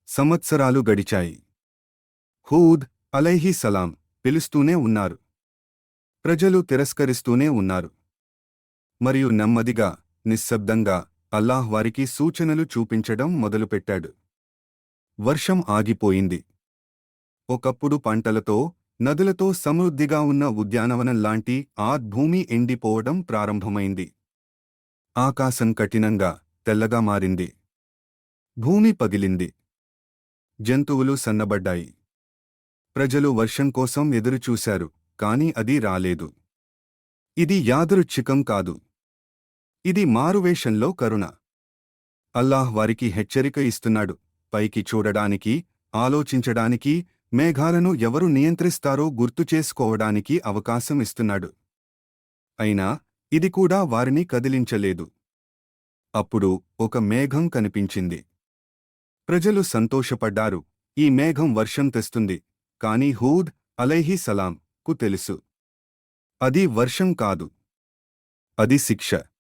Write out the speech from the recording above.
సంవత్సరాలు గడిచాయి. హూద్ అలైహిస్సలాం పిలుస్తూనే ఉన్నారు. ప్రజలు తిరస్కరిస్తూనే ఉన్నారు. మరియు నెమ్మదిగా, నిశ్శబ్దంగా అల్లాహ్ వారికి సూచనలు చూపించడం మొదలుపెట్టాడు. వర్షం ఆగిపోయింది. ఒకప్పుడు పంటలతో, నదులతో సమృద్ధిగా ఉన్న ఉద్యానవనంలాంటి ఆ భూమి ఎండిపోవడం ప్రారంభమైంది. ఆకాశం కఠినంగా, తెల్లగా మారింది. భూమి పగిలింది. జంతువులు సన్నబడ్డాయి. ప్రజలు వర్షం కోసం ఎదురుచూశారు, కాని అది రాలేదు. ఇది యాదృచ్ఛికం కాదు. ఇది మారువేషంలో కరుణ. అల్లాహ్ వారికి హెచ్చరిక ఇస్తున్నాడు. పైకి చూడడానికి, ఆలోచించడానికి, మేఘాలను ఎవరు నియంత్రిస్తారో గుర్తుచేసుకోవడానికి అవకాశం ఇస్తున్నాడు. అయినా ఇది కూడా వారిని కదిలించలేదు. అప్పుడు ఒక మేఘం కనిపించింది. ప్రజలు సంతోషపడ్డారు. ఈ మేఘం వర్షం తెస్తుంది. కాని హూద్ అలైహిస్సలాం కు తెలుసు, అది వర్షం కాదు, అది శిక్ష.